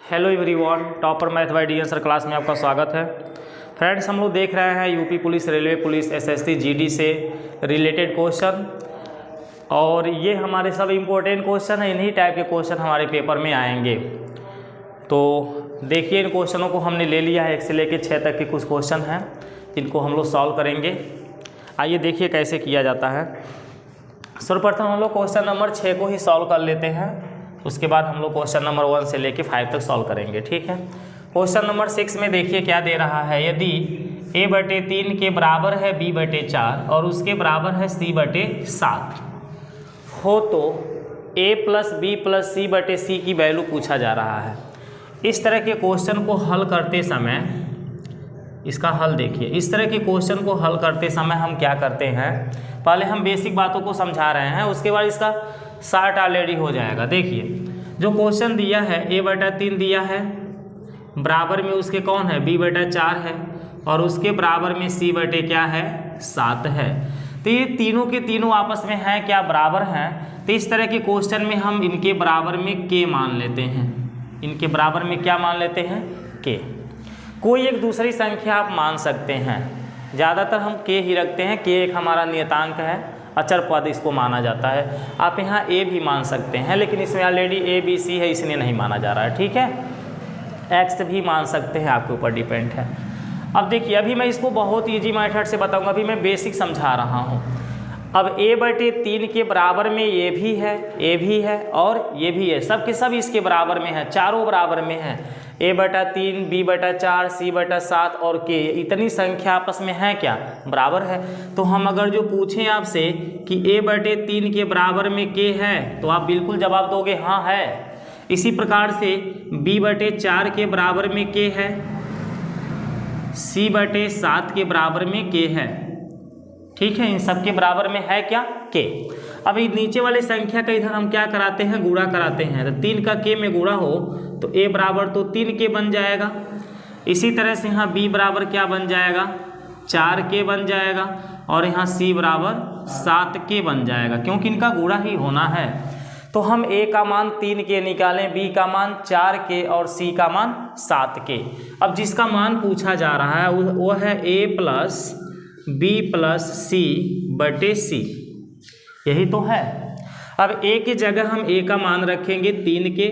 Hello everyone, topper math bye D sir class में आपका स्वागत है। फ्रेंड्स, हम लोग देख रहे हैं UP police, railway police, SSC, GD से रिलेटेड क्वेश्चन, और ये हमारे सब इम्पोर्टेंट क्वेश्चन है। इन्हीं टाइप के क्वेश्चन हमारे पेपर में आएंगे। तो देखिए, इन क्वेश्चनों को हमने ले लिया है, 1 से लेकर 6 तक के कुछ क्वेश्चन हैं जिनको हम लोग सॉल्व करेंगे। आइए देखिए कैसे किया जाता है। सर्वप्रथम हम लोग क्वेश्चन नंबर 6 को ही सॉल्व कर लेते हैं, उसके बाद हम लोग क्वेश्चन नंबर 1 से लेके 5 तक सॉल्व करेंगे। ठीक है। क्वेश्चन नंबर 6 में देखिए क्या दे रहा है। यदि a/3 के बराबर है b/4 और उसके बराबर है c/7 हो तो a + b + c/c की वैल्यू पूछा जा रहा है। इस तरह के क्वेश्चन को हल करते समय, इसका हल देखिए। इस तरह के क्वेश्चन को हल करते समय हम क्या करते हैं, पहले हम बेसिक बातों को समझा रहे हैं, उसके बाद इसका शार्ट ऑलरेडी हो जाएगा। देखिए, जो क्वेश्चन दिया है a/3 दिया है, बराबर में उसके कौन है b/4 है, और उसके बराबर में c/7 है। तो ये तीनों के तीनों आपस में हैं क्या, बराबर हैं। तो इस तरह के क्वेश्चन में हम इनके बराबर में k मान लेते हैं। इनके बराबर में क्या मान लेते हैं, k। कोई एक दूसरी संख्या आप मान सकते हैं, ज़्यादातर हम k ही रखते हैं। k एक हमारा नियतांक है, अचर पद इसको माना जाता है। आप यहाँ a भी मान सकते हैं, लेकिन इसमें ऑलरेडी a b c है, इसलिए नहीं माना जा रहा है। ठीक है। x भी मान सकते हैं, आपके ऊपर डिपेंड है। अब देखिए, अभी मैं इसको बहुत ईजी मेथड से बताऊंगा, अभी मैं बेसिक समझा रहा हूँ। अब a/3 के बराबर में ये भी है, a भी है और ये भी है, सब के सब इसके बराबर में है, चारों बराबर में है। a/3, b/4, c/7 और k, इतनी संख्या आपस में है क्या, बराबर है। तो हम अगर जो पूछें आपसे कि a/3 के बराबर में k है, तो आप बिल्कुल जवाब दोगे हाँ है। इसी प्रकार से b/4 के बराबर में k है, c/7 के बराबर में k है। ठीक है, इन सब के बराबर में है क्या, k। अब नीचे वाले संख्या का इधर हम क्या कराते हैं, गुणा कराते हैं। तो 3 का k में गुणा हो तो a बराबर तो 3k बन जाएगा। इसी तरह से यहाँ b बराबर क्या बन जाएगा, 4k बन जाएगा, और यहाँ c बराबर 7k बन जाएगा, क्योंकि इनका गुणा ही होना है। तो हम a का मान 3k निकालें, b का मान 4k और c का मान 7k। अब जिसका मान पूछा जा रहा है वो है a + b + c/c, यही तो है। अब a की जगह हम a का मान रखेंगे 3k,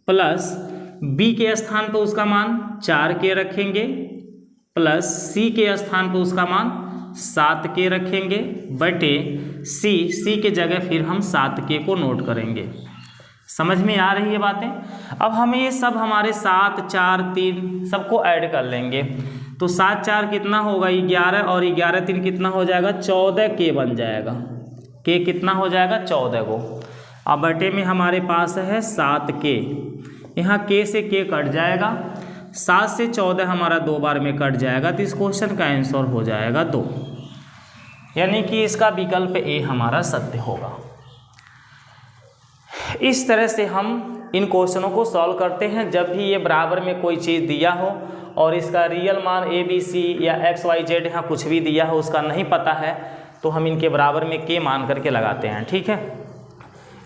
प्लस b के स्थान पर उसका मान 4k रखेंगे, प्लस c के स्थान पर उसका मान 7k रखेंगे, बटे c के जगह फिर हम 7k को नोट करेंगे। समझ में आ रही है बातें। अब हमें ये सब हमारे 7, 4, 3 सबको ऐड कर लेंगे। तो 7, 4 कितना होगा 11, और 11, 3 कितना हो जाएगा 14k बन जाएगा। k कितना हो जाएगा 14 को। अब बटे में हमारे पास है 7k, यहाँ k से k कट जाएगा, 7 से 14 हमारा 2 बार में कट जाएगा, तो इस क्वेश्चन का आंसर हो जाएगा 2, यानी कि इसका विकल्प A हमारा सत्य होगा। इस तरह से हम इन क्वेश्चनों को सॉल्व करते हैं। जब भी ये बराबर में कोई चीज़ दिया हो और इसका रियल मान a b c या x y z यहाँ कुछ भी दिया हो, उसका नहीं पता है, तो हम इनके बराबर में k मान करके लगाते हैं। ठीक है।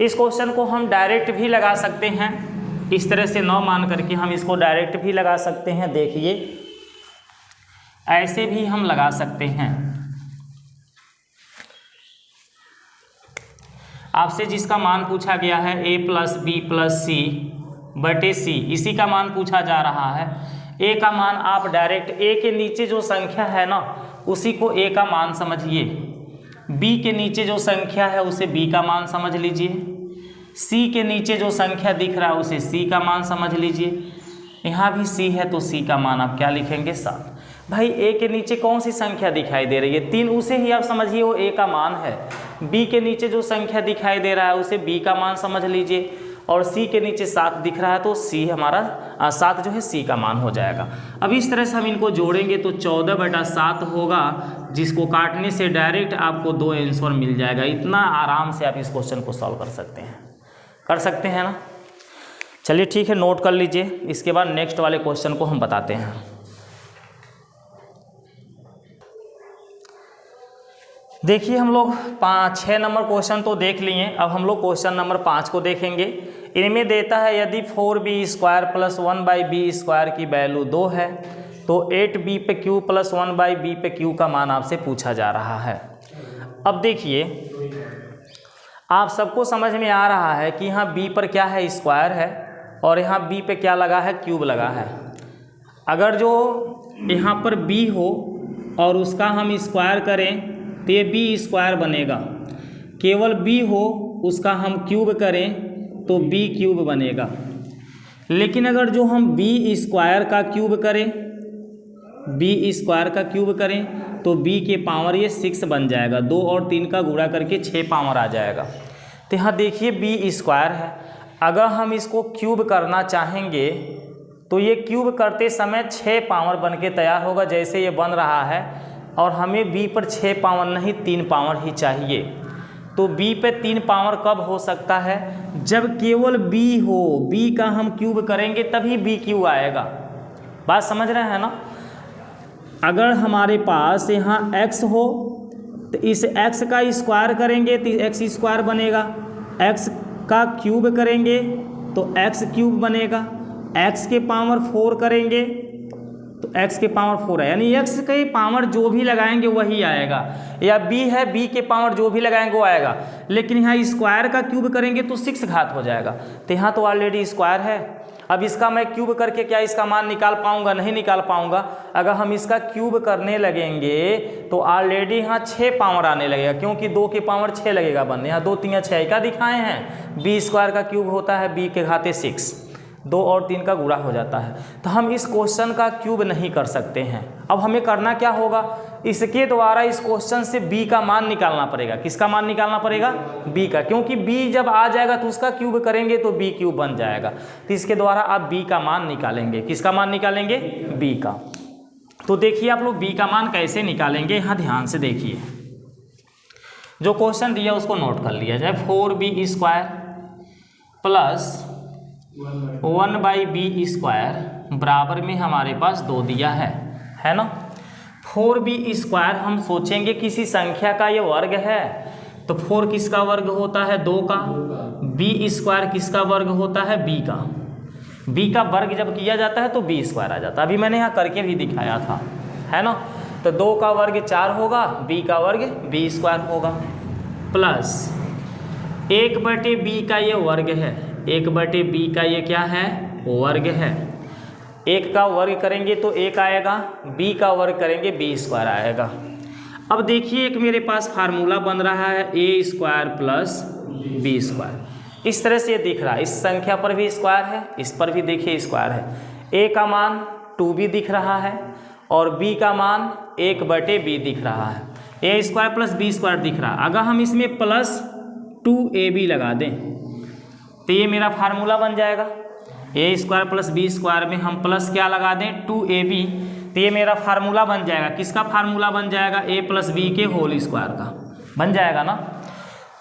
इस क्वेश्चन को हम डायरेक्ट भी लगा सकते हैं, इस तरह से 9 मान करके हम इसको डायरेक्ट भी लगा सकते हैं। देखिए, ऐसे भी हम लगा सकते हैं। आपसे जिसका मान पूछा गया है a + b + c/c, इसी का मान पूछा जा रहा है। a का मान आप डायरेक्ट a के नीचे जो संख्या है ना, उसी को a का मान समझिए, b के नीचे जो संख्या है उसे b का मान समझ लीजिए, c के नीचे जो संख्या दिख रहा है उसे c का मान समझ लीजिए। यहाँ भी c है तो c का मान आप क्या लिखेंगे 7। भाई a के नीचे कौन सी संख्या दिखाई दे रही है, 3, उसे ही आप समझिए वो a का मान है। b के नीचे जो संख्या दिखाई दे रहा है उसे b का मान समझ लीजिए, और c के नीचे 7 दिख रहा है तो c हमारा 7 जो है c का मान हो जाएगा। अब इस तरह से हम इनको जोड़ेंगे तो 14/7 होगा, जिसको काटने से डायरेक्ट आपको 2 आंसर मिल जाएगा। इतना आराम से आप इस क्वेश्चन को सॉल्व कर सकते हैं ना। चलिए ठीक है, नोट कर लीजिए। इसके बाद नेक्स्ट वाले क्वेश्चन को हम बताते हैं। देखिए, हम लोग 6 नंबर क्वेश्चन तो देख लिए। अब हम लोग क्वेश्चन नंबर 5 को देखेंगे। इनमें देता है यदि 4b² प्लस 1/b² की वैल्यू 2 है तो 8b पे q प्लस 1/b पे q का मान आपसे पूछा जा रहा है। अब देखिए आप सबको समझ में आ रहा है कि यहाँ b पर क्या है, स्क्वायर है, और यहाँ b पे क्या लगा है, क्यूब लगा है। अगर जो यहाँ पर b हो और उसका हम स्क्वायर करें तो ये b² बनेगा, केवल b हो उसका हम क्यूब करें तो b³ बनेगा। लेकिन अगर जो हम b² का क्यूब करें, b² का क्यूब करें तो b के पावर ये 6 बन जाएगा, 2 और 3 का गुणा करके 6 पावर आ जाएगा। तो यहाँ देखिए b² है, अगर हम इसको क्यूब करना चाहेंगे तो ये क्यूब करते समय 6 पावर बन के तैयार होगा, जैसे ये बन रहा है। और हमें b पर 6 पावर नहीं 3 पावर ही चाहिए। तो b पे 3 पावर कब हो सकता है, जब केवल b हो, b का हम क्यूब करेंगे तभी b³ आएगा। बात समझ रहे हैं ना। अगर हमारे पास यहाँ x हो तो इस x का स्क्वायर करेंगे तो x² बनेगा, x का क्यूब करेंगे तो x³ बनेगा, x के पावर 4 करेंगे तो x के पावर 4 है, यानी x के पावर जो भी लगाएंगे वही आएगा, या b है b के पावर जो भी लगाएंगे वो आएगा। लेकिन यहाँ स्क्वायर का क्यूब करेंगे तो 6 घात हो जाएगा, तो यहाँ तो ऑलरेडी स्क्वायर है। अब इसका मैं क्यूब करके क्या इसका मान निकाल पाऊंगा, नहीं निकाल पाऊंगा। अगर हम इसका क्यूब करने लगेंगे तो ऑलरेडी यहाँ 6 पावर आने लगेगा, क्योंकि 2 के पावर 6 लगेगा बनने। यहाँ 2 3 6 का दिखाए हैं, b² का क्यूब होता है b के घाते 6, 2 और 3 का गुणा हो जाता है। तो हम इस क्वेश्चन का क्यूब नहीं कर सकते हैं। अब हमें करना क्या होगा, इसके द्वारा इस क्वेश्चन से b का मान निकालना पड़ेगा। किसका मान निकालना पड़ेगा, b का, क्योंकि b जब आ जाएगा तो उसका क्यूब करेंगे तो b³ बन जाएगा। तो इसके द्वारा आप b का मान निकालेंगे। किसका मान निकालेंगे, b का। तो देखिए आप लोग b का मान कैसे निकालेंगे, यहाँ ध्यान से देखिए। जो क्वेश्चन दिया उसको नोट कर लिया जाए। 4b² प्लस 1/b² बराबर में हमारे पास 2 दिया है ना। 4b² हम सोचेंगे किसी संख्या का ये वर्ग है, तो 4 किसका वर्ग होता है, 2 का। b² किसका वर्ग होता है, b का। b का वर्ग जब किया जाता है तो b² आ जाता है। अभी मैंने यहाँ करके भी दिखाया था, है ना। तो 2 का वर्ग 4 होगा, b का वर्ग b² होगा, प्लस 1/b का ये वर्ग है, 1/b का ये क्या है, वर्ग है। 1 का वर्ग करेंगे तो 1 आएगा, b का वर्ग करेंगे b² आएगा। अब देखिए एक मेरे पास फार्मूला बन रहा है a² प्लस b²। इस तरह से ये दिख रहा है, इस संख्या पर भी स्क्वायर है, इस पर भी देखिए स्क्वायर है। a का मान 2b दिख रहा है और b का मान 1/b दिख रहा है, a² प्लस b² दिख रहा है। अगर हम इसमें प्लस 2ab लगा दें तो ये मेरा फार्मूला बन जाएगा। a² प्लस b² में हम प्लस क्या लगा दें, 2ab, तो ये मेरा फार्मूला बन जाएगा। किसका फार्मूला बन जाएगा, a प्लस b के होल स्क्वायर का बन जाएगा ना।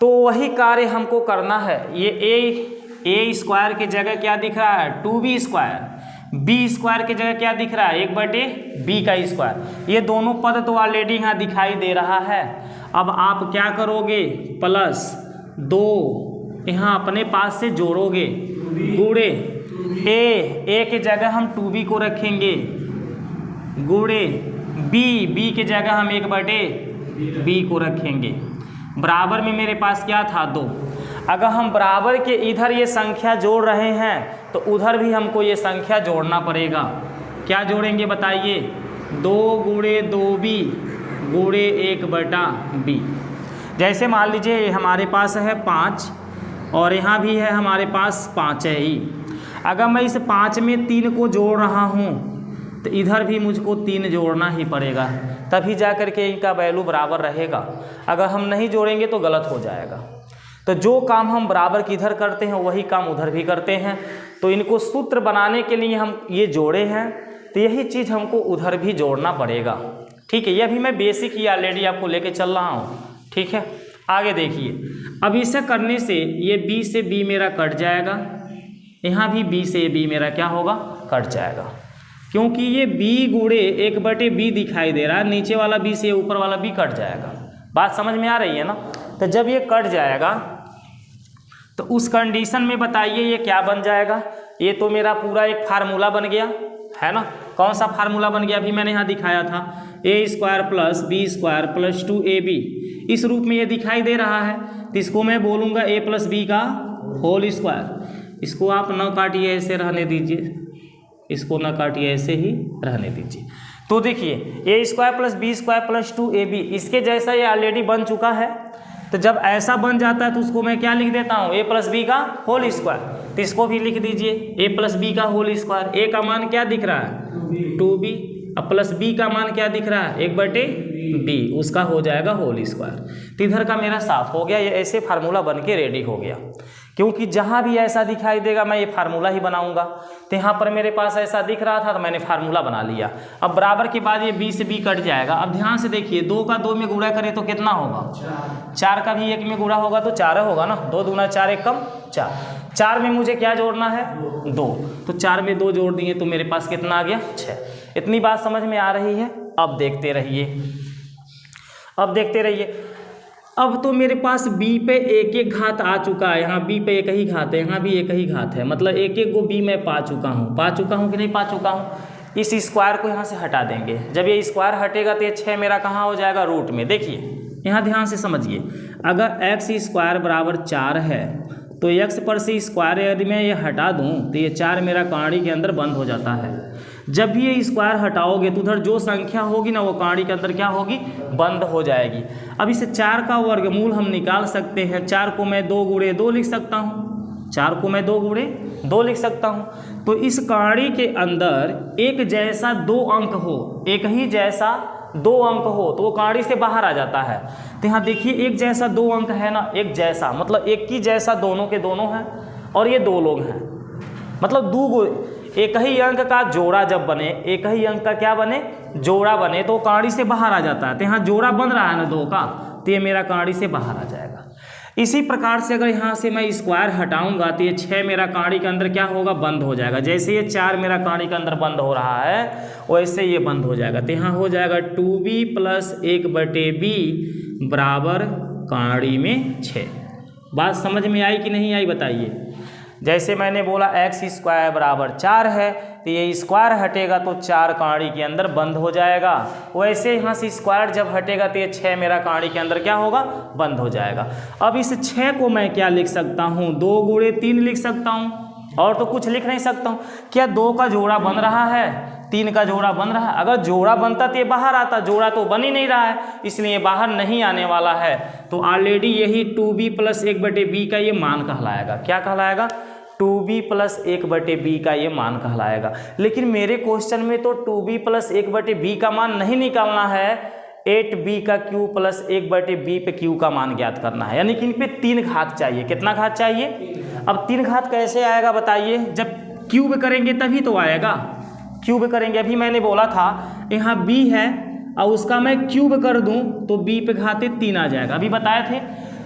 तो वही कार्य हमको करना है। ये a² की जगह क्या दिख रहा है, 2b², b² की जगह क्या दिख रहा है, 1/b का स्क्वायर। ये दोनों पद तो ऑलरेडी यहाँ दिखाई दे रहा है। अब आप क्या करोगे, प्लस 2 यहाँ अपने पास से जोड़ोगे, गुणे a की जगह हम 2b को रखेंगे, गुणे b की जगह हम 1/b को रखेंगे। बराबर में मेरे पास क्या था, 2। अगर हम बराबर के इधर ये संख्या जोड़ रहे हैं तो उधर भी हमको ये संख्या जोड़ना पड़ेगा। क्या जोड़ेंगे बताइए, 2 गुणे 2b गुणे 1/b। जैसे मान लीजिए हमारे पास है 5 और यहाँ भी है हमारे पास 5 है ही। अगर मैं इस 5 में 3 को जोड़ रहा हूँ तो इधर भी मुझको 3 जोड़ना ही पड़ेगा, तभी जा कर के इनका वैल्यू बराबर रहेगा। अगर हम नहीं जोड़ेंगे तो गलत हो जाएगा। तो जो काम हम बराबर की इधर करते हैं वही काम उधर भी करते हैं। तो इनको सूत्र बनाने के लिए हम ये जोड़े हैं, तो यही चीज़ हमको उधर भी जोड़ना पड़ेगा। ठीक है, ये अभी मैं बेसिक ही ऑलरेडी आपको लेके चल रहा हूँ। ठीक है, आगे देखिए। अब इसे करने से ये b से b मेरा कट जाएगा, यहाँ भी b से b मेरा क्या होगा, कट जाएगा, क्योंकि ये b गुणे 1/b दिखाई दे रहा है। नीचे वाला b से ऊपर वाला b कट जाएगा। बात समझ में आ रही है ना। तो जब ये कट जाएगा तो उस कंडीशन में बताइए ये क्या बन जाएगा। ये तो मेरा पूरा एक फार्मूला बन गया है ना। कौन सा फार्मूला बन गया, अभी मैंने यहाँ दिखाया था, A square plus B square plus 2ab। इस रूप में ये दिखाई दे रहा है, तो इसको मैं बोलूँगा ए प्लस बी का होल स्क्वायर। इसको आप न काटिए, ऐसे रहने दीजिए, इसको न काटिए, ऐसे ही रहने दीजिए। तो देखिए A square plus B square plus 2ab, इसके जैसा ये ऑलरेडी बन चुका है। तो जब ऐसा बन जाता है तो उसको मैं क्या लिख देता हूँ, ए प्लस बी का होल स्क्वायर। तो इसको भी लिख दीजिए ए प्लस बी का होल स्क्वायर। ए का मान क्या दिख रहा है 2b, अब प्लस बी का मान क्या दिख रहा है 1/b, उसका हो जाएगा होल स्क्वायर। तो इधर का मेरा साफ हो गया, ये ऐसे फार्मूला बन के रेडी हो गया। क्योंकि जहाँ भी ऐसा दिखाई देगा मैं ये फार्मूला ही बनाऊंगा। तो यहाँ पर मेरे पास ऐसा दिख रहा था तो मैंने फार्मूला बना लिया। अब बराबर के बाद ये b से b कट जाएगा। अब ध्यान से देखिए, 2 का 2 में गुणा करें तो कितना होगा, 4 का भी 1 में गुणा होगा तो 4 होगा ना। 2 दूना 4 1 कम 4। 4 में मुझे क्या जोड़ना है 2, तो 4 में 2 जोड़ दिए तो मेरे पास कितना आ गया 6। इतनी बात समझ में आ रही है। अब देखते रहिए, अब देखते रहिए। अब तो मेरे पास b पे एक एक घात आ चुका है, यहाँ b पे एक ही घात है, यहाँ भी एक ही घात है, मतलब एक एक को b मैं पा चुका हूँ कि नहीं पा चुका हूँ। इस स्क्वायर को यहाँ से हटा देंगे। जब ये स्क्वायर हटेगा तो ये 6 मेरा कहाँ हो जाएगा रूट में। देखिए यहाँ ध्यान से समझिए, अगर x स्क्वायर बराबर 4 है तो x पर से स्क्वायर यदि मैं ये हटा दूँ तो ये 4 मेरा कहानी के अंदर बंद हो जाता है। जब भी ये स्क्वायर हटाओगे तो उधर जो संख्या होगी ना वो कहानी के अंदर क्या होगी, बंद हो जाएगी। अब इसे 4 का वर्गमूल हम निकाल सकते हैं। 4 को मैं 2 गुणे 2 लिख सकता हूँ, 4 को मैं 2 गुणे 2 लिख सकता हूँ। तो इस कहानी के अंदर एक जैसा 2 अंक हो, एक ही जैसा 2 अंक हो तो वो कहानी से बाहर आ जाता है। तो यहाँ देखिए एक जैसा 2 अंक है ना, एक जैसा मतलब एक ही जैसा दोनों के दोनों हैं और ये 2 लोग हैं, मतलब एक ही अंक का जोड़ा जब बने, एक ही अंक का क्या बने जोड़ा बने तो कहानी से बाहर आ जाता है। तो यहाँ जोड़ा बन रहा है ना 2 का, तो ये मेरा कहानी से बाहर आ जाएगा। इसी प्रकार से अगर यहाँ से मैं स्क्वायर हटाऊंगा तो ये 6 मेरा कहानी के अंदर क्या होगा, बंद हो जाएगा। जैसे ये 4 मेरा कहानी के अंदर बंद हो रहा है वैसे ये बंद हो जाएगा। तो यहाँ हो जाएगा 2b प्लस 1/b बराबर कहानी में 6। बात समझ में आई कि नहीं आई बताइए। जैसे मैंने बोला x स्क्वायर बराबर 4 है तो ये स्क्वायर हटेगा तो 4 कहानी के अंदर बंद हो जाएगा। वैसे यहाँ से स्क्वायर जब हटेगा तो ये 6 मेरा कहानी के अंदर क्या होगा, बंद हो जाएगा। अब इस 6 को मैं क्या लिख सकता हूँ, 2 गुणे 3 लिख सकता हूँ, और तो कुछ लिख नहीं सकता हूँ। क्या 2 का जोड़ा बन रहा है, 3 का जोड़ा बन रहा है। अगर जोड़ा बनता तो ये बाहर आता, जोड़ा तो बन ही नहीं रहा है इसलिए बाहर नहीं आने वाला है। तो ऑलरेडी यही 2b प्लस 1/b का ये मान कहलाएगा। क्या कहलाएगा, 2b प्लस 1/b का ये मान कहलाएगा। लेकिन मेरे क्वेश्चन में तो 2b प्लस 1/b का मान नहीं निकालना है, 8b का क्यू प्लस 1/b पे क्यू का मान ज्ञात करना है। यानी कि इन पे 3 घात चाहिए। कितना घात चाहिए, अब 3 घात कैसे आएगा बताइए, जब क्यूब करेंगे तभी तो आएगा। क्यूब करेंगे, अभी मैंने बोला था यहाँ b है और उसका मैं क्यूब कर दूँ तो b पे घाते 3 आ जाएगा, अभी बताए थे।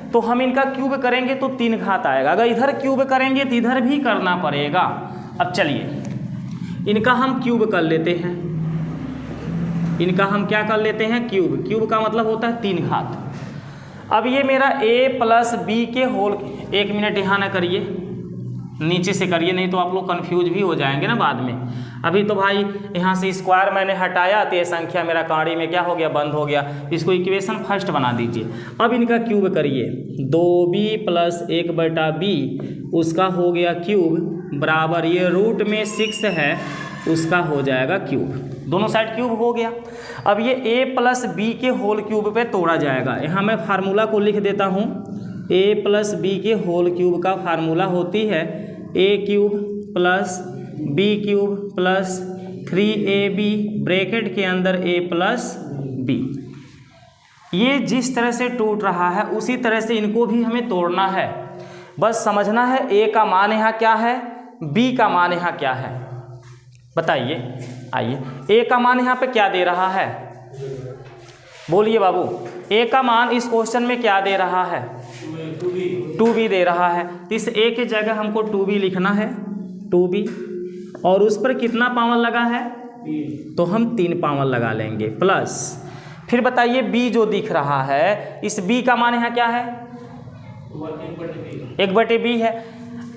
तो हम इनका क्यूब करेंगे तो 3 घात आएगा। अगर इधर क्यूब करेंगे तो इधर भी करना पड़ेगा। अब चलिए इनका हम क्यूब कर लेते हैं, इनका हम क्या कर लेते हैं क्यूब। क्यूब का मतलब होता है 3 घात। अब ये मेरा a प्लस b के होल, 1 मिनट यहाँ ना करिए, नीचे से करिए नहीं तो आप लोग कंफ्यूज भी हो जाएंगे ना बाद में। अभी तो भाई यहाँ से स्क्वायर मैंने हटाया तो ये संख्या मेरा कहानी में क्या हो गया, बंद हो गया। इसको इक्वेशन फर्स्ट बना दीजिए। अब इनका क्यूब करिए, 2b प्लस 1/b उसका हो गया क्यूब बराबर ये रूट में 6 है उसका हो जाएगा क्यूब। दोनों साइड क्यूब हो गया। अब ये a प्लस b के होल क्यूब पे तोड़ा जाएगा। यहाँ मैं फार्मूला को लिख देता हूँ, a प्लस b के होल क्यूब का फार्मूला होती है a cube plus b cube plus 3ab bracket के अंदर a प्लस b। ये जिस तरह से टूट रहा है उसी तरह से इनको भी हमें तोड़ना है। बस समझना है a का मान यहाँ क्या है, b का मान यहाँ क्या है, बताइए। आइए a का मान यहाँ पे क्या दे रहा है, बोलिए बाबू। a का मान इस क्वेश्चन में क्या दे रहा है, 2b दे रहा है। तो इस a की जगह हमको 2b लिखना है, 2b, और उस पर कितना पावर लगा है, तो हम 3 पावर लगा लेंगे प्लस। फिर बताइए b जो दिख रहा है, इस b का मान यहाँ क्या है, 1/b है।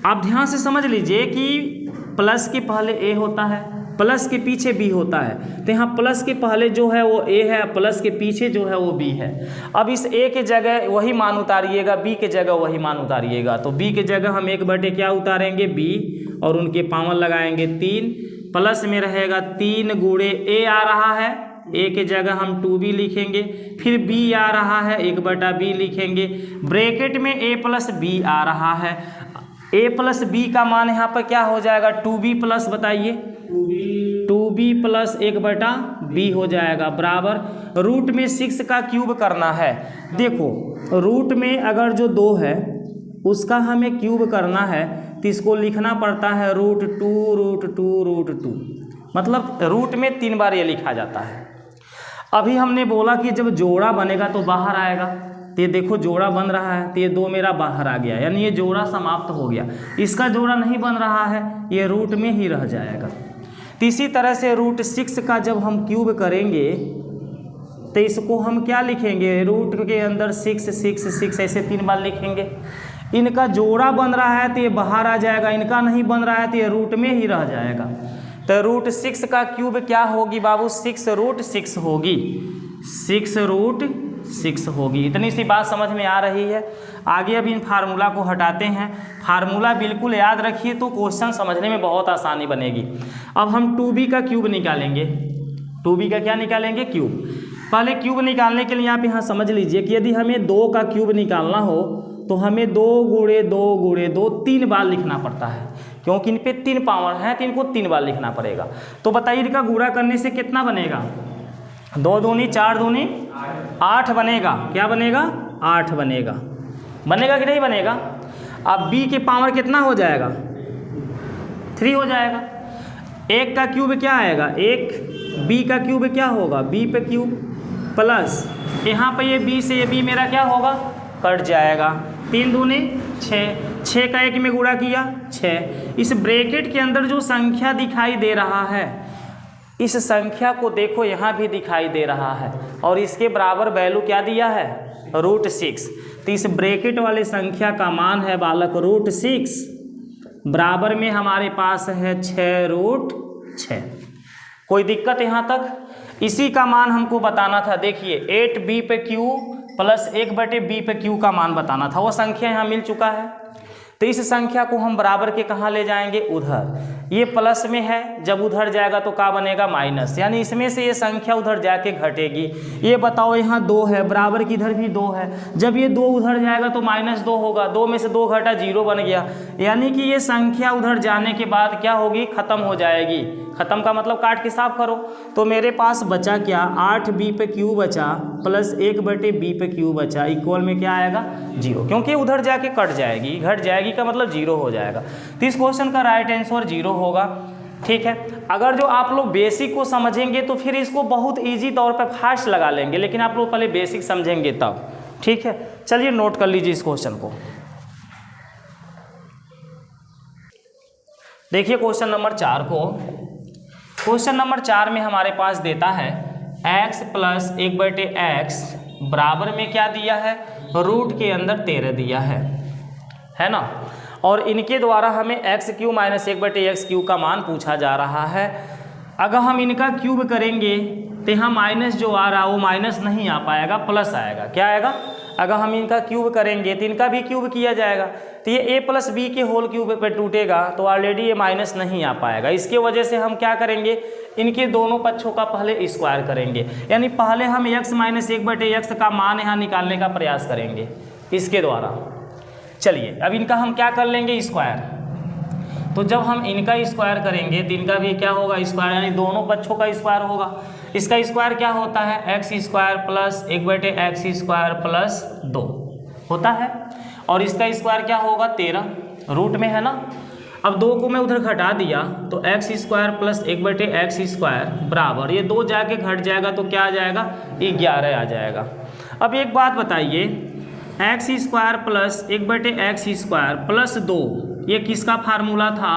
आप ध्यान से समझ लीजिए कि प्लस के पहले a होता है, प्लस के पीछे b होता है, तो यहाँ प्लस के पहले जो है वो a है, प्लस के पीछे जो है वो b है। अब इस a के जगह वही मान उतारिएगा, b के जगह वही मान उतारिएगा, तो b के जगह हम 1/, क्या उतारेंगे, b, और उनके पावर लगाएंगे 3, प्लस में रहेगा 3 गुणे a आ रहा है, a के जगह हम 2b लिखेंगे, फिर b आ रहा है 1/b लिखेंगे, ब्रैकेट में a प्लस b आ रहा है, a प्लस b का मान यहाँ पर क्या हो जाएगा, 2b प्लस, बताइए 2b प्लस 1/b हो जाएगा, बराबर रूट में 6 का क्यूब करना है। देखो रूट में अगर जो 2 है उसका हमें क्यूब करना है तो इसको लिखना पड़ता है √2, मतलब रूट में 3 बार ये लिखा जाता है। अभी हमने बोला कि जब जोड़ा बनेगा तो बाहर आएगा, तो ये देखो जोड़ा बन रहा है, तो ये 2 मेरा बाहर आ गया, यानी ये जोड़ा समाप्त हो गया। इसका जोड़ा नहीं बन रहा है, ये रूट में ही रह जाएगा। तो इसी तरह से √6 का जब हम क्यूब करेंगे तो इसको हम क्या लिखेंगे, रूट के अंदर 6 6 6 ऐसे 3 बार लिखेंगे। इनका जोड़ा बन रहा है तो ये बाहर आ जाएगा, इनका नहीं बन रहा है तो ये रूट में ही रह जाएगा। तो √6 का क्यूब क्या होगी बाबू, 6√6 होगी, 6√6 होगी। इतनी सी बात समझ में आ रही है। आगे अब इन फार्मूला को हटाते हैं। फार्मूला बिल्कुल याद रखिए तो क्वेश्चन समझने में बहुत आसानी बनेगी। अब हम 2b का क्यूब निकालेंगे। 2b का क्या निकालेंगे, क्यूब। पहले क्यूब निकालने के लिए आप यहाँ समझ लीजिए कि यदि हमें 2 का क्यूब निकालना हो तो हमें 2 गुणे 2 गुणे 2 3 बार लिखना पड़ता है, क्योंकि इन पे 3 पावर हैं तो इनको 3 बार लिखना पड़ेगा। तो बताइए इनका गुणा करने से कितना बनेगा, 2 दूनी 4 दूनी 8 बनेगा। क्या बनेगा, 8 बनेगा। बनेगा कि नहीं बनेगा। अब b के पावर कितना हो जाएगा, 3 हो जाएगा। 1 का क्यूब क्या आएगा, 1, b का क्यूब क्या होगा, b पे क्यूब प्लस यहाँ पे ये b से ये b मेरा क्या होगा, कट जाएगा। 3 दूनी 6, 6 का 1 में गुणा किया 6। इस ब्रैकेट के अंदर जो संख्या दिखाई दे रहा है, इस संख्या को देखो यहाँ भी दिखाई दे रहा है, और इसके बराबर वैल्यू क्या दिया है, √6। तो इस ब्रैकेट वाले संख्या का मान है बालक √6, बराबर में हमारे पास है 6√6। कोई दिक्कत यहाँ तक। इसी का मान हमको बताना था। देखिए 8b पे q प्लस 1/b पे q का मान बताना था, वो संख्या यहाँ मिल चुका है। तो इस संख्या को हम बराबर के कहाँ ले जाएंगे, उधर। ये प्लस में है, जब उधर जाएगा तो क्या बनेगा, माइनस, यानी इसमें से ये संख्या उधर जाके घटेगी। ये बताओ यहाँ 2 है, बराबर की इधर भी 2 है, जब ये 2 उधर जाएगा तो -2 होगा, 2 में से 2 घटा 0 बन गया, यानी कि ये संख्या उधर जाने के बाद क्या होगी, खत्म हो जाएगी। खत्म का मतलब काट के साफ करो। तो मेरे पास बचा क्या, 8b पे q बचा प्लस 1/b पे q बचा, इक्वल में क्या आएगा, 0, क्योंकि उधर जाके कट जाएगी, घट जाएगी का मतलब 0 हो जाएगा। तो इस क्वेश्चन का राइट आंसर 0 होगा। ठीक है। अगर जो आप लोग बेसिक को समझेंगे तो फिर इसको बहुत ईजी तौर पर फास्ट लगा लेंगे, लेकिन आप लोग पहले बेसिक समझेंगे तब। ठीक है, चलिए नोट कर लीजिए इस क्वेश्चन को। देखिए क्वेश्चन नंबर 4 को। क्वेश्चन नंबर 4 में हमारे पास देता है x प्लस 1/x बराबर में क्या दिया है, रूट के अंदर 13 दिया है ना। और इनके द्वारा हमें x³ माइनस 1/x³ का मान पूछा जा रहा है। अगर हम इनका क्यूब करेंगे तो यहाँ माइनस जो आ रहा है वो माइनस नहीं आ पाएगा, प्लस आएगा। क्या आएगा, अगर हम इनका क्यूब करेंगे तो इनका भी क्यूब किया जाएगा, तो ये a प्लस b के होल क्यूब पे टूटेगा, तो ऑलरेडी ये माइनस नहीं आ पाएगा। इसके वजह से हम क्या करेंगे, इनके दोनों पक्षों का पहले स्क्वायर करेंगे, यानी पहले हम x माइनस 1/x का मान यहाँ निकालने का प्रयास करेंगे इसके द्वारा। चलिए अब इनका हम क्या कर लेंगे, स्क्वायर। तो जब हम इनका स्क्वायर करेंगे तो इनका भी क्या होगा, स्क्वायर, यानी दोनों पक्षों का स्क्वायर होगा। इसका स्क्वायर क्या होता है, x² प्लस 1/x² प्लस 2 होता है, और इसका स्क्वायर क्या होगा, 13, रूट में है ना। अब 2 को मैं उधर घटा दिया तो x² प्लस 1/x² बराबर, ये 2 जाके घट जाएगा तो क्या आ जाएगा, 11 आ जाएगा। अब एक बात बताइए, x² प्लस 1/x² प्लस 2 ये किसका फार्मूला था,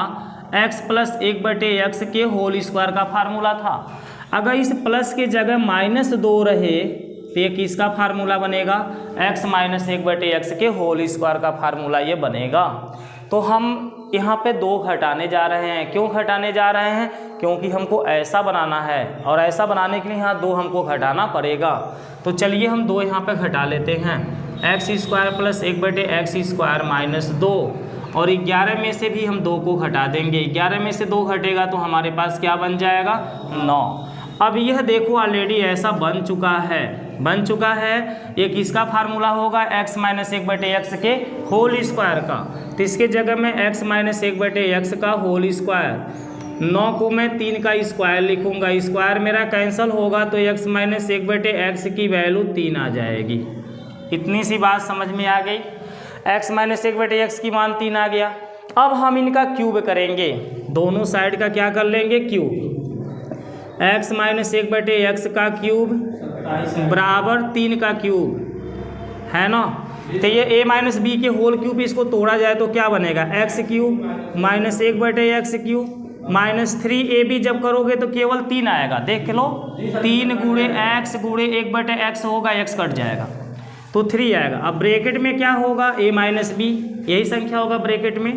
x प्लस 1/x के होल स्क्वायर का फार्मूला था। अगर इस प्लस के जगह -2 रहे तो ये किसका फार्मूला बनेगा, x माइनस 1/x के होल स्क्वायर का फार्मूला ये बनेगा। तो हम यहाँ पे 2 घटाने जा रहे हैं। क्यों घटाने जा रहे हैं, क्योंकि हमको ऐसा बनाना है और ऐसा बनाने के लिए यहाँ 2 हमको घटाना पड़ेगा। तो चलिए हम 2 यहाँ पे घटा लेते हैं, x square plus 1/x square minus 2, और 11 में से भी हम 2 को घटा देंगे। 11 में से 2 घटेगा तो हमारे पास क्या बन जाएगा, 9। अब यह देखो ऑलरेडी ऐसा बन चुका है। ये किसका फार्मूला होगा, x माइनस 1/x के होल स्क्वायर का। तो इसके जगह में x माइनस 1/x का होल स्क्वायर, 9 को मैं 3 का स्क्वायर लिखूंगा, स्क्वायर मेरा कैंसिल होगा तो x माइनस 1/x की वैल्यू 3 आ जाएगी। इतनी सी बात समझ में आ गई। x माइनस 1/x की मान 3 आ गया। अब हम इनका क्यूब करेंगे, दोनों साइड का क्या कर लेंगे, क्यूब। x माइनस 1/x का क्यूब बराबर 3 का क्यूब, है ना। तो ये a माइनस बी के होल क्यूब, इसको तोड़ा जाए तो क्या बनेगा, x cube minus 1/x cube minus 3ab जब करोगे तो केवल 3 आएगा। देख लो, 3 गुणे x गुणे 1/x होगा, x कट जाएगा तो 3 आएगा। अब ब्रैकेट में क्या होगा, a माइनस बी, यही संख्या होगा ब्रैकेट में।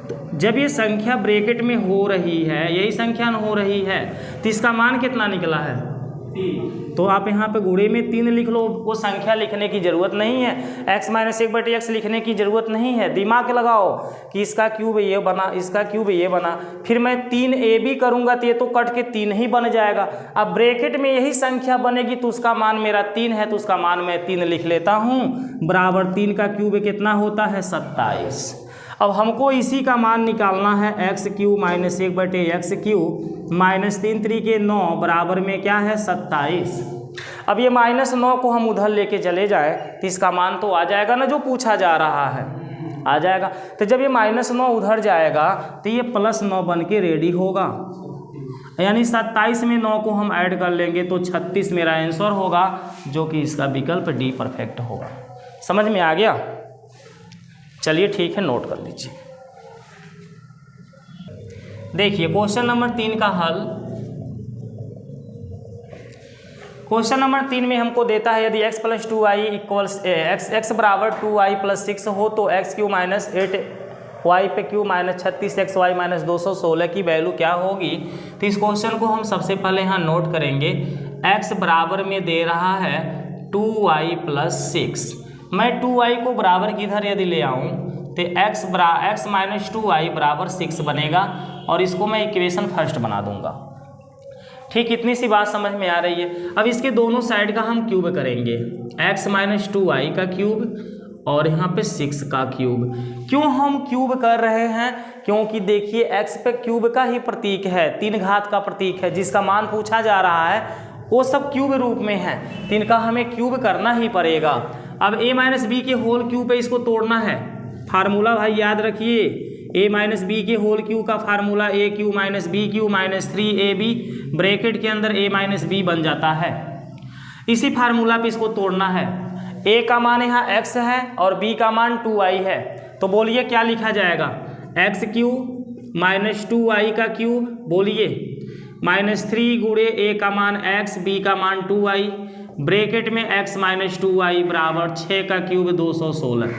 तो जब ये संख्या ब्रैकेट में हो रही है, यही संख्या हो रही है, तो इसका मान कितना निकला है, 3। तो आप यहाँ पे गुणे में 3 लिख लो, वो संख्या लिखने की ज़रूरत नहीं है, x माइनस 1/x लिखने की ज़रूरत नहीं है। दिमाग लगाओ कि इसका क्यूब ये बना, इसका क्यूब ये बना, फिर मैं 3ab करूँगा तो ये तो कट के 3 ही बन जाएगा। अब ब्रैकेट में यही संख्या बनेगी तो उसका मान मेरा 3 है, तो उसका मान मैं 3 लिख लेता हूँ, बराबर 3 का क्यूब कितना होता है, 27। अब हमको इसी का मान निकालना है, x cube minus 1/x cube minus 3 3 9 बराबर में क्या है, 27। अब ये -9 को हम उधर लेके चले जाए तो इसका मान तो आ जाएगा ना, जो पूछा जा रहा है आ जाएगा। तो जब ये -9 उधर जाएगा तो ये +9 बन के रेडी होगा, यानी 27 में 9 को हम ऐड कर लेंगे तो 36 मेरा आंसर होगा, जो कि इसका विकल्प डी परफेक्ट होगा। समझ में आ गया। चलिए ठीक है, नोट कर लीजिए। देखिए क्वेश्चन नंबर 3 का हल। क्वेश्चन नंबर 3 में हमको देता है यदि x + 2y इक्वल्स x बराबर 2y + 6 हो तो x क्यू माइनस 8y पे क्यू माइनस 36xy माइनस 216 की वैल्यू क्या होगी। तो इस क्वेश्चन को हम सबसे पहले यहाँ नोट करेंगे। x बराबर में दे रहा है 2y + 6। मैं 2y को बराबर किधर यदि ले आऊँ तो x माइनस 2y बराबर 6 बनेगा, और इसको मैं इक्वेशन फर्स्ट बना दूंगा। ठीक, इतनी सी बात समझ में आ रही है। अब इसके दोनों साइड का हम क्यूब करेंगे, x माइनस 2y का क्यूब और यहाँ पे 6 का क्यूब। क्यों हम क्यूब कर रहे हैं, क्योंकि देखिए x पे क्यूब का ही प्रतीक है, 3 घात का प्रतीक है, जिसका मान पूछा जा रहा है वो सब क्यूब रूप में है, तो इनका हमें क्यूब करना ही पड़ेगा। अब a माइनस बी के होल क्यूब पे इसको तोड़ना है। फार्मूला भाई याद रखिए, a माइनस बी के होल क्यूब का formula a cube minus B cube minus 3ab, bracket के अंदर a माइनस बी बन जाता है। इसी फार्मूला पे इसको तोड़ना है। a का मान यहाँ x है और b का मान 2y है, तो बोलिए क्या लिखा जाएगा, x क्यूब माइनस 2y का क्यूब, बोलिए -3 गुणे a का मान x, b का मान 2y, ब्रैकेट में x माइनस 2y बराबर 6 का क्यूब 216।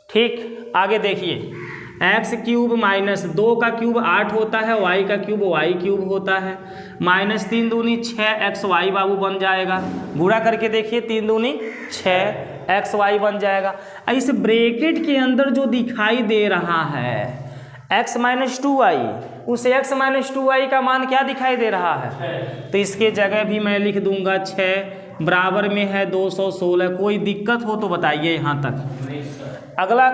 ठीक, आगे देखिए, x क्यूब माइनस 2 का क्यूब 8 होता है, y का क्यूब y क्यूब होता है, -3 दूनी 6xy बाबू बन जाएगा। गुणा करके देखिए, 3 दूनी 6xy बन जाएगा। इस ब्रैकेट के अंदर जो दिखाई दे रहा है x माइनस 2y, उस x माइनस 2y का मान क्या दिखाई दे रहा है, तो इसके जगह भी मैं लिख दूंगा 6 बराबर में है 216। कोई दिक्कत हो तो बताइए यहाँ तक। अगला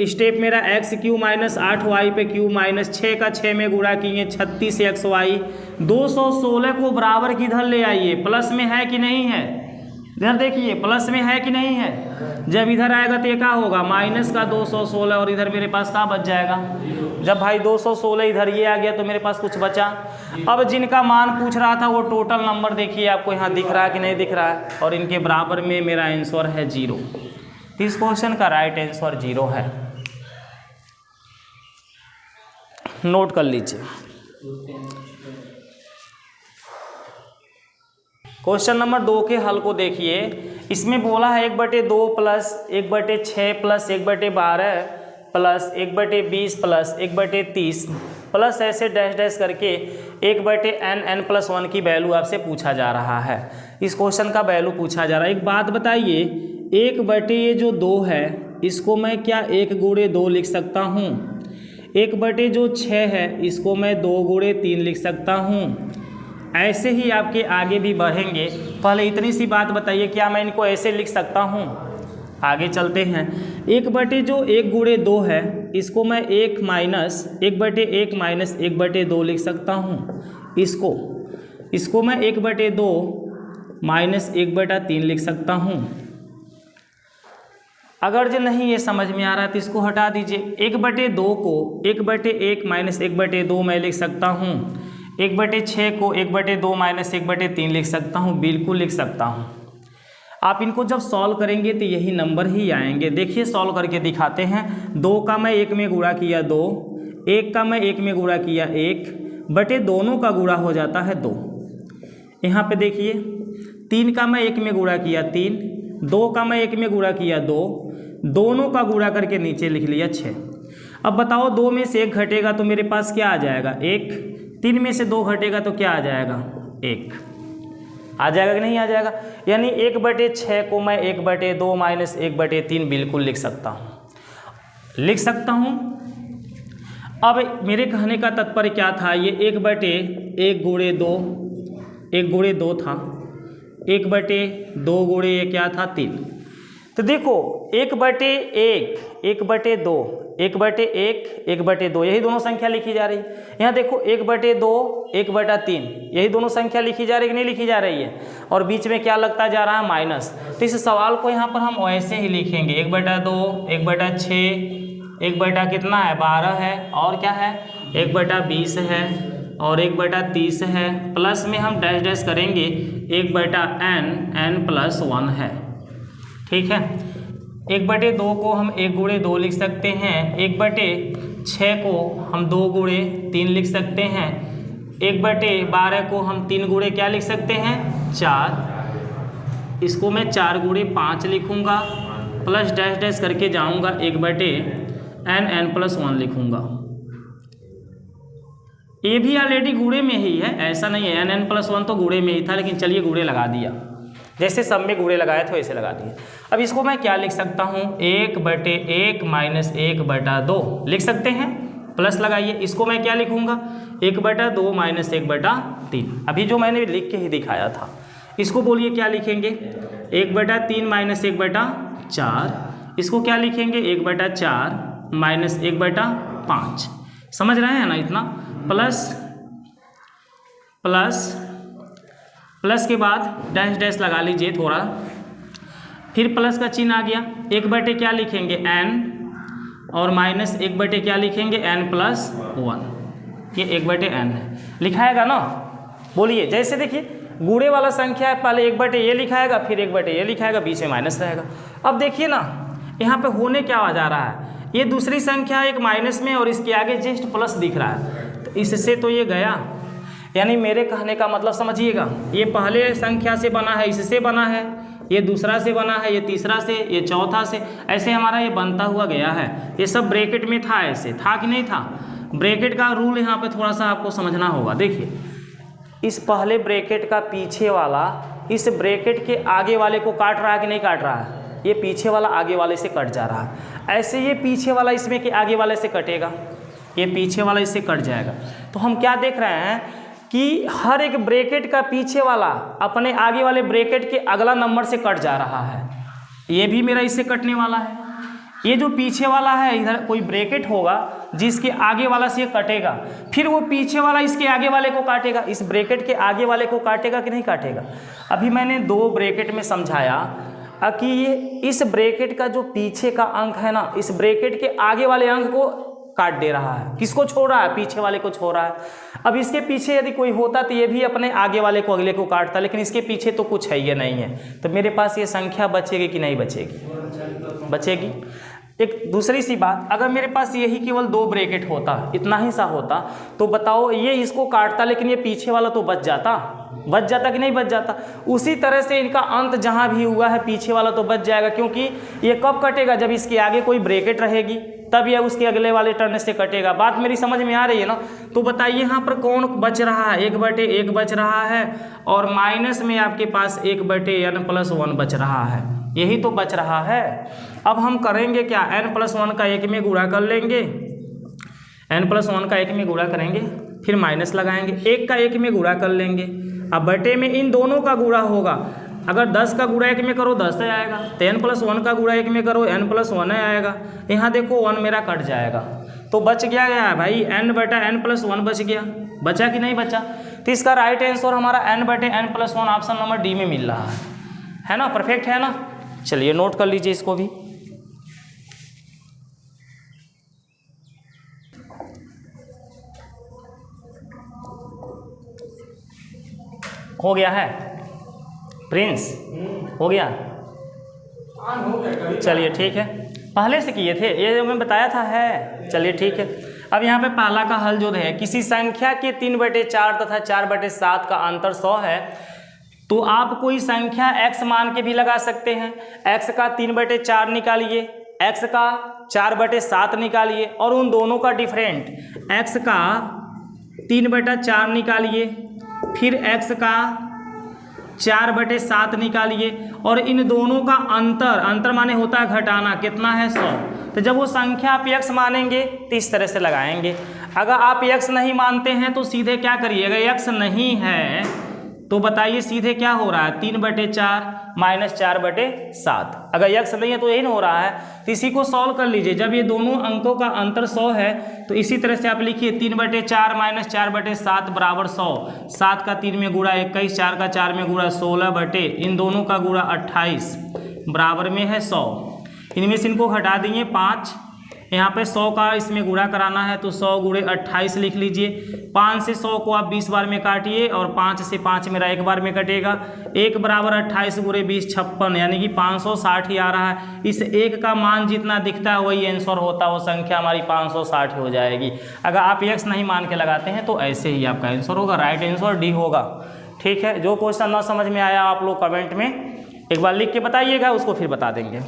स्टेप मेरा x क्यू माइनस 8y पे क्यू माइनस 6 का 6 में गुणा किए 36xy, 216 को बराबर किधर ले आइए, प्लस में है कि नहीं है, इधर देखिए प्लस में है कि नहीं है। जब इधर आएगा तो ये क्या होगा, माइनस का 216, और इधर मेरे पास क्या बच जाएगा। जब भाई 216 इधर ये आ गया तो मेरे पास कुछ बचा। अब जिनका मान पूछ रहा था वो टोटल नंबर देखिए आपको यहाँ दिख रहा है कि नहीं दिख रहा है, और इनके बराबर में मेरा आंसर है 0। इस क्वेश्चन का राइट आंसर 0 है, नोट कर लीजिए। क्वेश्चन नंबर 2 के हल को देखिए। इसमें बोला है 1/2 plus 1/6 plus 1/12 plus 1/20 plus 1/30 plus ऐसे डैश डैश करके 1/n+1 की वैल्यू आपसे पूछा जा रहा है। इस क्वेश्चन का वैल्यू पूछा जा रहा है। एक बात बताइए, 1/ये जो 2 है इसको मैं क्या 1 गुणे 2 लिख सकता हूँ। 1/6 है इसको मैं 2 गुणे 3 लिख सकता हूँ। ऐसे ही आपके आगे भी बढ़ेंगे। पहले इतनी सी बात बताइए, क्या मैं इनको ऐसे लिख सकता हूँ। आगे चलते हैं। 1 गुणे 2 है इसको मैं 1 माइनस 1/1 माइनस 1/2 लिख सकता हूँ। इसको मैं 1/2 माइनस 1/3 लिख सकता हूँ। अगर जो नहीं ये समझ में आ रहा है तो इसको हटा दीजिए। 1/2 को 1/1 माइनस 1/2 मैं लिख सकता हूँ। 1/6 को 1/2 माइनस 1/3 लिख सकता हूँ, बिल्कुल लिख सकता हूँ। आप इनको जब सॉल्व करेंगे तो यही नंबर ही आएंगे। देखिए सॉल्व करके दिखाते हैं। 2 का मैं 1 में गुणा किया 2, 1 का मैं 1 में गुणा किया 1, बटे दोनों का गुणा हो जाता है 2। यहाँ पे देखिए 3 का मैं 1 में गुणा किया 3, 2 का मैं 1 में गुणा किया 2, दोनों का गुणा करके नीचे लिख लिया 6। अब बताओ 2 में से 1 घटेगा तो मेरे पास क्या आ जाएगा 1, 3 में से 2 घटेगा तो क्या आ जाएगा 1। आ जाएगा कि नहीं आ जाएगा। यानी 1/6 को मैं 1/2 माइनस 1/3 बिल्कुल लिख सकता हूँ। अब मेरे कहने का तात्पर्य क्या था, ये 1/1 गुणे 2 1 गुणे 2 था, 1/2 गुणे ये क्या था 3। तो देखो 1/1 1/2 1/1 1/2 यही दोनों संख्या लिखी जा रही है। यहाँ देखो 1/2 1/3 यही दोनों संख्या लिखी जा रही है कि नहीं लिखी जा रही है। और बीच में क्या लगता जा रहा है माइनस। तो इस सवाल को यहाँ पर हम वैसे ही लिखेंगे 1/2 1/6 1 कितना है 12 है, और क्या है 1/20 है और 1/30 है, प्लस में हम डैश डैश करेंगे 1/n+1 है। ठीक है। 1/2 को हम 1 गुणे 2 लिख सकते हैं, 1/6 को हम 2 गुणे 3 लिख सकते हैं, 1/12 को हम 3 गुणे क्या लिख सकते हैं 4। इसको मैं 4 गुणे 5 लिखूँगा, प्लस डैश डैश करके जाऊँगा 1/n+1 लिखूँगा। ये भी ऑलरेडी गुणे में ही है, ऐसा नहीं है। n+1 तो गुणे में ही था, लेकिन चलिए गुणे लगा दिया। जैसे सब में गुणे लगाए थे वैसे लगा दिए। अब इसको मैं क्या लिख सकता हूँ 1/1 माइनस 1/2 लिख सकते हैं, प्लस लगाइए। इसको मैं क्या लिखूँगा 1/2 माइनस 1/3, अभी जो मैंने लिख के ही दिखाया था। इसको बोलिए क्या लिखेंगे 1/3 माइनस 1/4। इसको क्या लिखेंगे 1/4 माइनस 1/5। समझ रहे हैं ना इतना। प्लस के बाद डैश डैश लगा लीजिए थोड़ा, फिर प्लस का चिन्ह आ गया। 1/, क्या लिखेंगे n, और माइनस 1/, क्या लिखेंगे n+1। ये 1/n है, लिखाएगा ना। बोलिए जैसे देखिए गुणे वाला संख्या है, पहले 1/, ये लिखाएगा, फिर 1/, ये लिखाएगा, बीच में माइनस रहेगा। अब देखिए ना यहाँ पे होने क्या जा रहा है, ये दूसरी संख्या एक माइनस में और इसके आगे जस्ट प्लस दिख रहा है, तो इससे तो ये गया। यानी मेरे कहने का मतलब समझिएगा, ये पहले संख्या से बना है, इससे बना है, ये दूसरा से बना है, ये तीसरा से, ये चौथा से, ऐसे हमारा ये बनता हुआ गया है। ये सब ब्रैकेट में था, ऐसे था कि नहीं था। ब्रैकेट का रूल यहाँ पे थोड़ा सा आपको समझना होगा। देखिए इस पहले ब्रैकेट का पीछे वाला इस ब्रैकेट के आगे वाले को काट रहा है कि नहीं काट रहा है। ये पीछे वाला आगे वाले से कट जा रहा है, ऐसे ये पीछे वाला इसमें के आगे वाले से कटेगा, ये पीछे वाला इससे कट जाएगा। तो हम क्या देख रहे हैं कि हर एक ब्रैकेट का पीछे वाला अपने आगे वाले ब्रैकेट के अगला नंबर से कट जा रहा है। ये भी मेरा इससे कटने वाला है। ये जो पीछे वाला है, इधर कोई ब्रैकेट होगा जिसके आगे वाला से कटेगा, फिर वो पीछे वाला इसके आगे वाले को काटेगा, इस ब्रैकेट के आगे वाले को काटेगा कि नहीं काटेगा। अभी मैंने 2 ब्रैकेट में समझाया कि ये इस ब्रैकेट का जो पीछे का अंक है ना, इस ब्रैकेट के आगे वाले अंक को काट दे रहा है। किसको छोड़ रहा है, पीछे वाले को छोड़ रहा है। अब इसके पीछे यदि कोई होता तो ये भी अपने आगे वाले को अगले को काटता, लेकिन इसके पीछे तो कुछ है, ये नहीं है। तो मेरे पास ये संख्या बचेगी कि नहीं बचेगी, बचेगी। एक दूसरी सी बात, अगर मेरे पास यही केवल 2 ब्रैकेट होता, इतना ही सा होता, तो बताओ ये इसको काटता लेकिन ये पीछे वाला तो बच जाता, बच जाता कि नहीं बच जाता। उसी तरह से इनका अंत जहाँ भी हुआ है पीछे वाला तो बच जाएगा, क्योंकि ये कब कटेगा, जब इसके आगे कोई ब्रैकेट रहेगी तब यह उसके अगले वाले टर्न से कटेगा। बात मेरी समझ में आ रही है ना। तो बताइए यहाँ पर कौन बच रहा है, 1/1 बच रहा है और माइनस में आपके पास 1/n+1 बच रहा है, यही तो बच रहा है। अब हम करेंगे क्या, n+1 का 1 में गुणा कर लेंगे, n+1 का 1 में गुणा करेंगे, फिर माइनस लगाएंगे, 1 का 1 में गुणा कर लेंगे। अब बटे में इन दोनों का गुणा होगा, अगर 10 का गुणा 1 में करो 10 आएगा, तो n+1 का गुणा 1 में करो n+1 आएगा। यहाँ देखो 1 मेरा कट जाएगा, तो बच गया है भाई n/n+1 बच गया, बचा कि नहीं बचा। तो इसका राइट आंसर हमारा n/n+1 ऑप्शन नंबर डी में मिल रहा है ना, परफेक्ट है ना। चलिए नोट कर लीजिए इसको भी। हो गया है प्रिंस, हो गया, चलिए ठीक है, पहले से किए थे ये जो मैं बताया था है, चलिए ठीक है। अब यहाँ पे पहला का हल जो है, किसी संख्या के 3/4 तथा 4/7 का अंतर 100 है, तो आप कोई संख्या x मान के भी लगा सकते हैं। x का 3/4 निकालिए, x का 4/7 निकालिए और उन दोनों का डिफरेंट x का 3/4 निकालिए, फिर x का 4/7 निकालिए और इन दोनों का अंतर माने होता है घटाना, कितना है 100। तो जब वो संख्या आप x मानेंगे तो इस तरह से लगाएंगे। अगर आप x नहीं मानते हैं तो सीधे क्या करिएगा, x नहीं है तो बताइए सीधे क्या हो रहा है, 3/4 - 4/7। अगर x नहीं है तो यही ना हो रहा है, तो इसी को सॉल्व कर लीजिए। जब ये दोनों अंकों का अंतर 100 है तो इसी तरह से आप लिखिए 3/4 - 4/7 बराबर 100। 7 का 3 में गुणा 21, 4 का 4 में गुणा 16 बटे इन दोनों का गुणा 28 बराबर में है 100। इनमें से इनको हटा देंगे 5, यहाँ पे 100 का इसमें गुणा कराना है तो 100 × 28 लिख लीजिए। 5 से 100 को आप 20 बार में काटिए और 5 से 5 मेरा 1 बार में कटेगा। 1 बराबर 28 × 20 56, यानी कि 560 ही आ रहा है। इस 1 का मान जितना दिखता है वही आंसर होता है, वो संख्या हमारी 560 हो जाएगी। अगर आप x नहीं मान के लगाते हैं तो ऐसे ही आपका आंसर होगा, राइट आंसर डी होगा। ठीक है, जो क्वेश्चन ना समझ में आया आप लोग कमेंट में एक बार लिख के बताइएगा, उसको फिर बता देंगे।